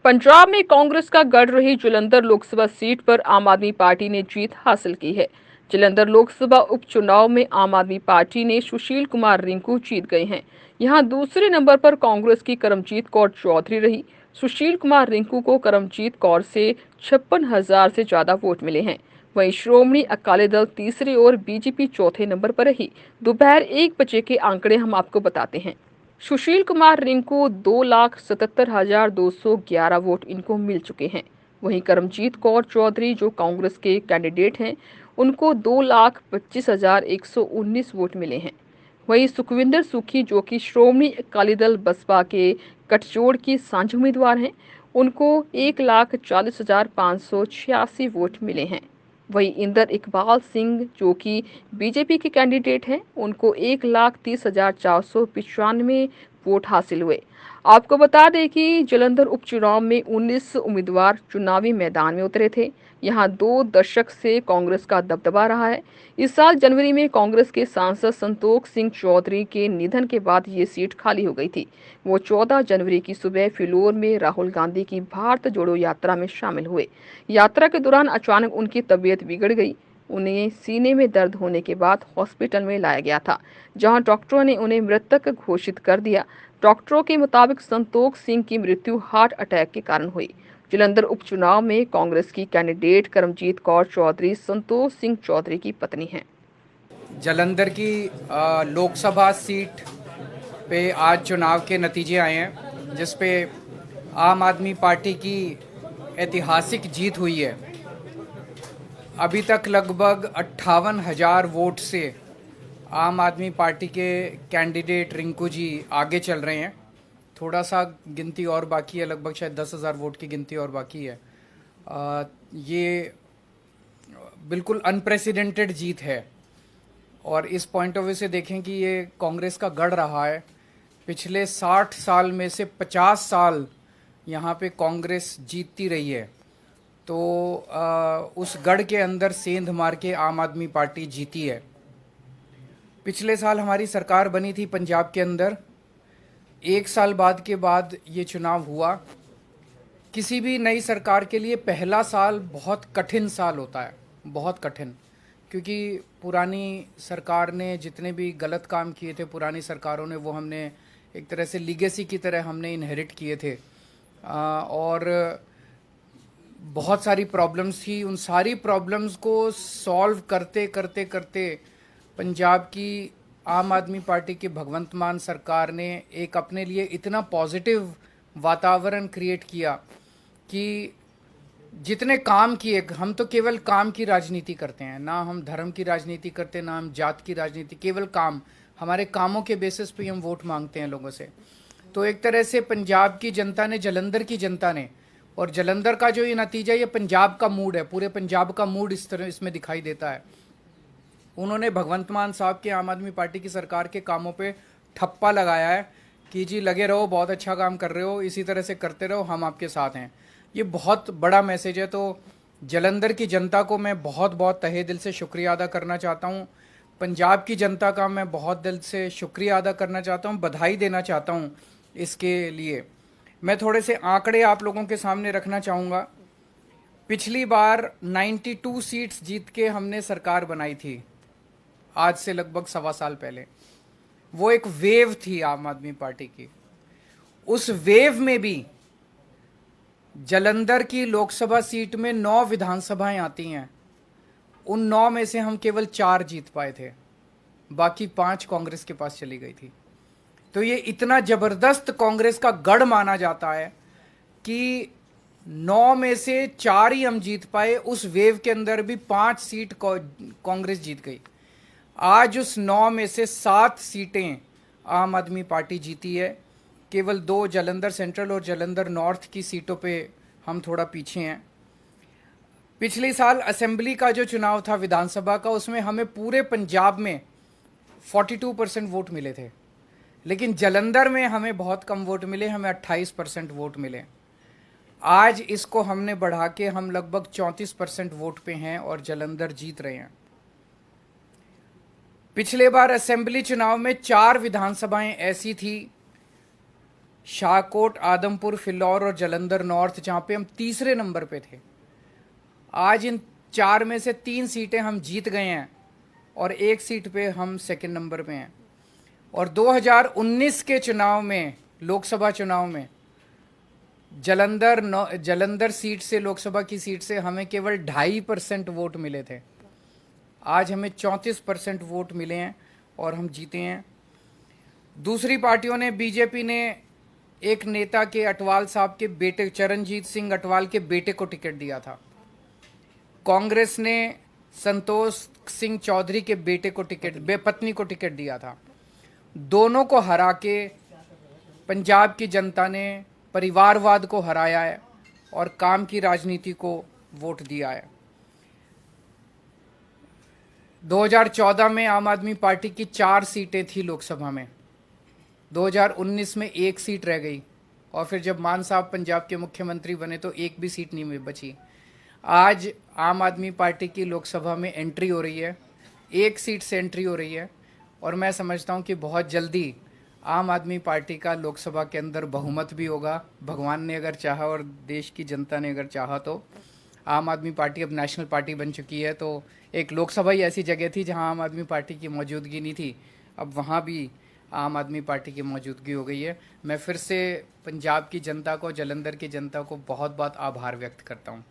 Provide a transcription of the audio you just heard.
पंजाब में कांग्रेस का गढ़ रही जालंधर लोकसभा सीट पर आम आदमी पार्टी ने जीत हासिल की है। जालंधर लोकसभा उपचुनाव में आम आदमी पार्टी ने सुशील कुमार रिंकू जीत गए हैं। यहां दूसरे नंबर पर कांग्रेस की करमजीत कौर चौधरी रही। सुशील कुमार रिंकू को करमजीत कौर से 56,000 से ज्यादा वोट मिले हैं। वहीं श्रोमणी अकाली दल तीसरे और बीजेपी चौथे नंबर पर रही। दोपहर 1 बजे के आंकड़े हम आपको बताते हैं। सुशील कुमार रिंकू 2,77,211 वोट इनको मिल चुके हैं। वहीं करमजीत कौर चौधरी जो कांग्रेस के कैंडिडेट हैं, उनको 2,25,119 वोट मिले हैं। वहीं सुखविंदर सुखी जो कि श्रोमणी अकाली दल बसपा के गठजोड़ की साझा उम्मीदवार हैं, उनको 1,40,586 वोट मिले हैं। वहीं इंदर इकबाल सिंह जो कि बीजेपी के कैंडिडेट हैं, उनको 1,30,495 वोट हासिल हुए। आपको बता दें कि जालंधर उपचुनाव में 19 उम्मीदवार चुनावी मैदान में उतरे थे। यहां 2 दशक से कांग्रेस का दबदबा रहा है। इस साल जनवरी में कांग्रेस के सांसद संतोख सिंह चौधरी के निधन के बाद ये सीट खाली हो गई थी। वो 14 जनवरी की सुबह फिलौर में राहुल गांधी की भारत जोड़ो यात्रा में शामिल हुए। यात्रा के दौरान अचानक उनकी तबीयत बिगड़ गई। उन्हें सीने में दर्द होने के बाद हॉस्पिटल में लाया गया था, जहां डॉक्टरों ने उन्हें मृतक घोषित कर दिया। डॉक्टरों के मुताबिक संतोख सिंह की मृत्यु हार्ट अटैक के कारण हुई। जालंधर उपचुनाव में कांग्रेस की कैंडिडेट करमजीत कौर चौधरी संतोष सिंह चौधरी की पत्नी हैं। जालंधर की लोकसभा सीट पे आज चुनाव के नतीजे आए हैं, जिस पे आम आदमी पार्टी की ऐतिहासिक जीत हुई है। अभी तक लगभग 58,000 वोट से आम आदमी पार्टी के कैंडिडेट रिंकू जी आगे चल रहे हैं। थोड़ा सा गिनती और बाकी है, लगभग शायद 10,000 वोट की गिनती और बाकी है। ये बिल्कुल अनप्रेसिडेंटेड जीत है और इस पॉइंट ऑफ व्यू से देखें कि ये कांग्रेस का गढ़ रहा है। पिछले 60 साल में से 50 साल यहाँ पे कांग्रेस जीतती रही है, तो उस गढ़ के अंदर सेंध मार के आम आदमी पार्टी जीती है। पिछले साल हमारी सरकार बनी थी पंजाब के अंदर। 1 साल बाद के बाद ये चुनाव हुआ। किसी भी नई सरकार के लिए पहला साल बहुत कठिन साल होता है, बहुत कठिन, क्योंकि पुरानी सरकार ने जितने भी गलत काम किए थे, पुरानी सरकारों ने, वो हमने एक तरह से लीगेसी की तरह हमने इनहेरिट किए थे। और बहुत सारी प्रॉब्लम्स थी। उन सारी प्रॉब्लम्स को सॉल्व करते करते करते पंजाब की आम आदमी पार्टी की भगवंत मान सरकार ने एक अपने लिए इतना पॉजिटिव वातावरण क्रिएट किया कि जितने काम किए, हम तो केवल काम की राजनीति करते हैं, ना हम धर्म की राजनीति करते, ना हम जात की राजनीति, केवल काम। हमारे कामों के बेसिस पे हम वोट मांगते हैं लोगों से। तो एक तरह से पंजाब की जनता ने, जालंधर की जनता ने, और जालंधर का जो ये नतीजा, ये पंजाब का मूड है, पूरे पंजाब का मूड इस तरह इसमें दिखाई देता है। उन्होंने भगवंत मान साहब के आम आदमी पार्टी की सरकार के कामों पे ठप्पा लगाया है कि जी लगे रहो, बहुत अच्छा काम कर रहे हो, इसी तरह से करते रहो, हम आपके साथ हैं। ये बहुत बड़ा मैसेज है। तो जालंधर की जनता को मैं बहुत बहुत तहे दिल से शुक्रिया अदा करना चाहता हूँ। पंजाब की जनता का मैं बहुत दिल से शुक्रिया अदा करना चाहता हूँ, बधाई देना चाहता हूँ इसके लिए। मैं थोड़े से आंकड़े आप लोगों के सामने रखना चाहूँगा। पिछली बार 92 सीट्स जीत के हमने सरकार बनाई थी, आज से लगभग 1.25 साल पहले। वो एक वेव थी आम आदमी पार्टी की। उस वेव में भी जालंधर की लोकसभा सीट में 9 विधानसभाएं आती हैं। उन 9 में से हम केवल 4 जीत पाए थे, बाकी 5 कांग्रेस के पास चली गई थी। तो ये इतना जबरदस्त कांग्रेस का गढ़ माना जाता है कि 9 में से 4 ही हम जीत पाए। उस वेव के अंदर भी 5 सीट कांग्रेस जीत गई। आज उस 9 में से 7 सीटें आम आदमी पार्टी जीती है। केवल 2 जालंधर सेंट्रल और जालंधर नॉर्थ की सीटों पे हम थोड़ा पीछे हैं। पिछले साल असेंबली का जो चुनाव था विधानसभा का, उसमें हमें पूरे पंजाब में 42% वोट मिले थे, लेकिन जालंधर में हमें बहुत कम वोट मिले, हमें 28% वोट मिले। आज इसको हमने बढ़ा के हम लगभग 34% वोट पे हैं और जालंधर जीत रहे हैं। पिछले बार असेंबली चुनाव में 4 विधानसभाएं ऐसी थी शाहकोट, आदमपुर, फिलौर और जालंधर नॉर्थ, जहाँ पे हम तीसरे नंबर पे थे, आज इन 4 में से 3 सीटें हम जीत गए हैं और 1 सीट पे हम सेकंड नंबर पे हैं। और 2019 के चुनाव में, लोकसभा चुनाव में, जालंधर सीट से, लोकसभा की सीट से हमें केवल 2.5% वोट मिले थे। आज हमें 34% वोट मिले हैं और हम जीते हैं। दूसरी पार्टियों ने, बीजेपी ने एक नेता के, अटवाल साहब के बेटे, चरणजीत सिंह अटवाल के बेटे को टिकट दिया था। कांग्रेस ने संतोष सिंह चौधरी के बेटे को पत्नी को टिकट दिया था। दोनों को हरा के पंजाब की जनता ने परिवारवाद को हराया है और काम की राजनीति को वोट दिया है। 2014 में आम आदमी पार्टी की 4 सीटें थी लोकसभा में, 2019 में 1 सीट रह गई और फिर जब मान साहब पंजाब के मुख्यमंत्री बने तो 1 भी सीट नहीं बची। आज आम आदमी पार्टी की लोकसभा में एंट्री हो रही है, 1 सीट से एंट्री हो रही है और मैं समझता हूं कि बहुत जल्दी आम आदमी पार्टी का लोकसभा के अंदर बहुमत भी होगा। भगवान ने अगर चाहा और देश की जनता ने अगर चाहा तो आम आदमी पार्टी अब नेशनल पार्टी बन चुकी है। तो एक लोकसभा ही ऐसी जगह थी जहां आम आदमी पार्टी की मौजूदगी नहीं थी, अब वहां भी आम आदमी पार्टी की मौजूदगी हो गई है। मैं फिर से पंजाब की जनता को, जालंधर की जनता को बहुत बहुत आभार व्यक्त करता हूं।